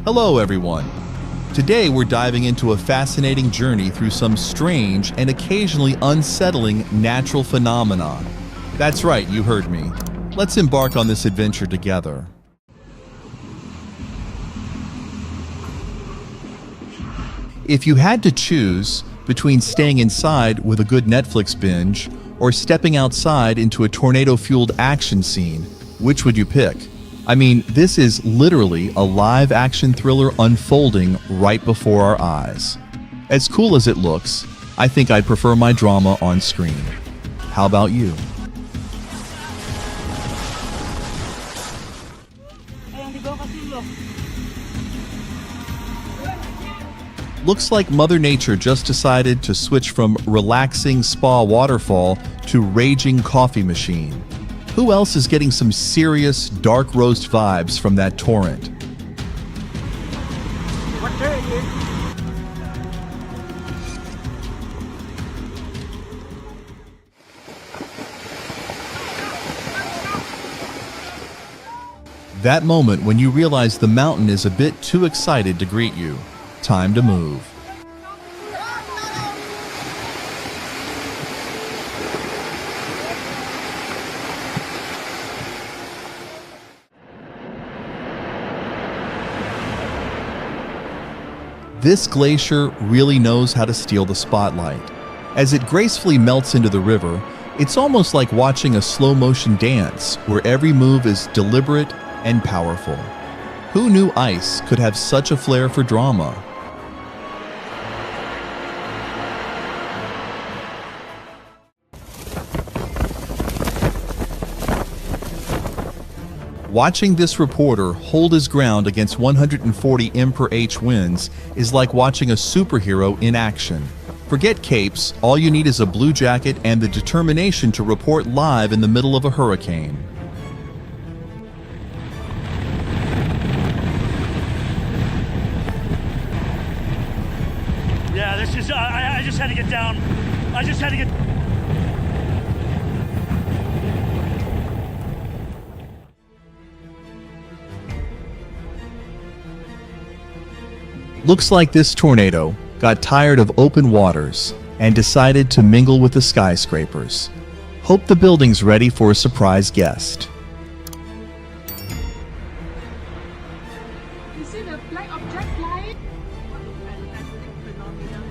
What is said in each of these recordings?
Hello, everyone. Today we're diving into a fascinating journey through some strange and occasionally unsettling natural phenomena. That's right, you heard me. Let's embark on this adventure together. If you had to choose between staying inside with a good Netflix binge or stepping outside into a tornado-fueled action scene, which would you pick? I mean, this is literally a live action thriller unfolding right before our eyes. As cool as it looks, I think I'd prefer my drama on screen. How about you? Looks like Mother Nature just decided to switch from relaxing spa waterfall to raging coffee machine. Who else is getting some serious dark roast vibes from that torrent? That moment when you realize the mountain is a bit too excited to greet you. Time to move. This glacier really knows how to steal the spotlight. As it gracefully melts into the river, it's almost like watching a slow-motion dance where every move is deliberate and powerful. Who knew ice could have such a flair for drama? Watching this reporter hold his ground against 140 mph winds is like watching a superhero in action. Forget capes, all you need is a blue jacket and the determination to report live in the middle of a hurricane. Yeah, this is, I just had to get down. I just had to get... Looks like this tornado got tired of open waters and decided to mingle with the skyscrapers. Hope the building's ready for a surprise guest. You see the black object flying? What a fantastic phenomenon.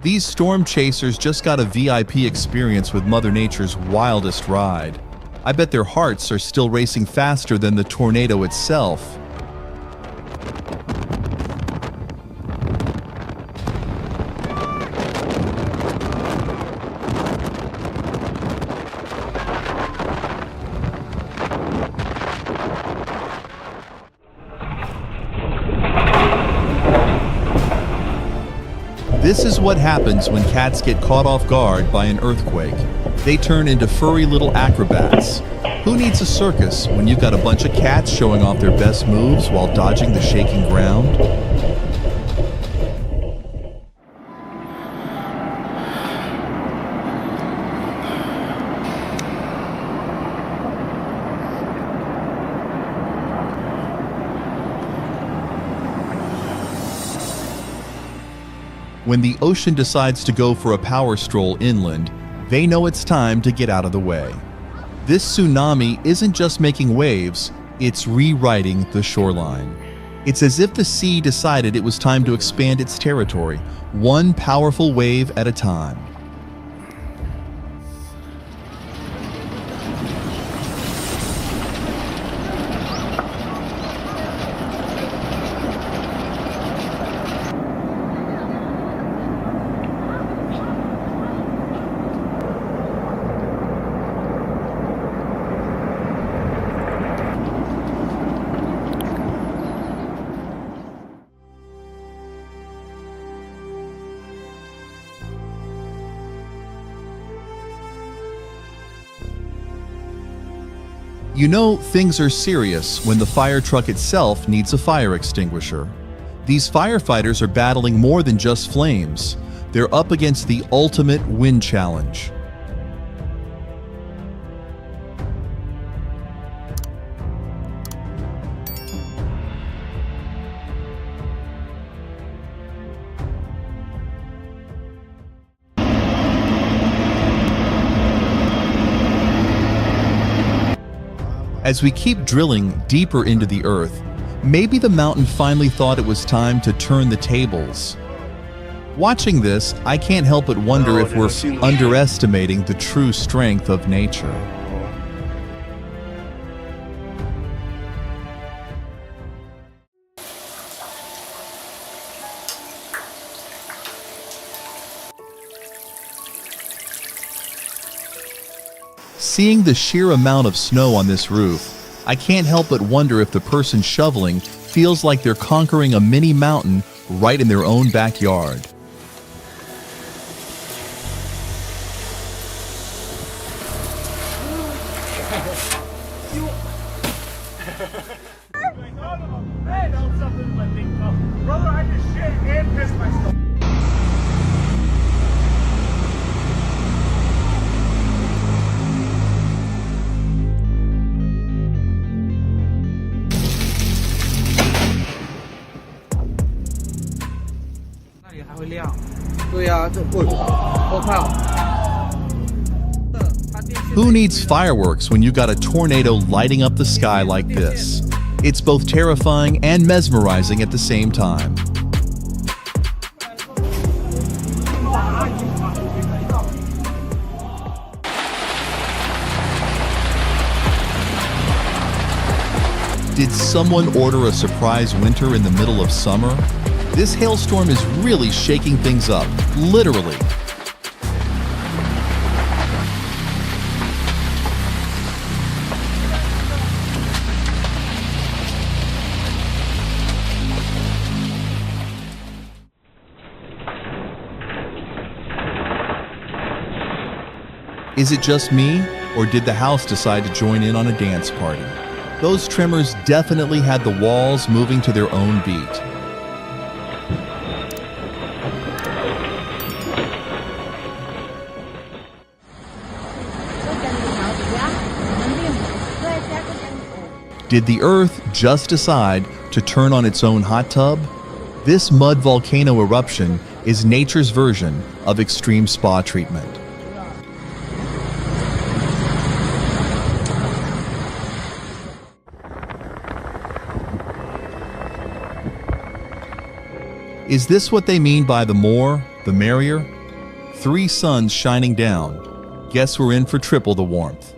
These storm chasers just got a VIP experience with Mother Nature's wildest ride. I bet their hearts are still racing faster than the tornado itself. This is what happens when cats get caught off guard by an earthquake. They turn into furry little acrobats. Who needs a circus when you've got a bunch of cats showing off their best moves while dodging the shaking ground? When the ocean decides to go for a power stroll inland, they know it's time to get out of the way. This tsunami isn't just making waves, it's rewriting the shoreline. It's as if the sea decided it was time to expand its territory, one powerful wave at a time. You know things are serious when the fire truck itself needs a fire extinguisher. These firefighters are battling more than just flames. They're up against the ultimate wind challenge. As we keep drilling deeper into the earth, maybe the mountain finally thought it was time to turn the tables. Watching this, I can't help but wonder if we're underestimating the true strength of nature. Seeing the sheer amount of snow on this roof, I can't help but wonder if the person shoveling feels like they're conquering a mini mountain right in their own backyard. Brother, I just shit and pissed myself. Who needs fireworks when you got a tornado lighting up the sky like this? It's both terrifying and mesmerizing at the same time. Did someone order a surprise winter in the middle of summer? This hailstorm is really shaking things up, literally. Is it just me, or did the house decide to join in on a dance party? Those tremors definitely had the walls moving to their own beat. Did the Earth just decide to turn on its own hot tub? This mud volcano eruption is nature's version of extreme spa treatment. Is this what they mean by the more, the merrier? 3 suns shining down. Guess we're in for triple the warmth.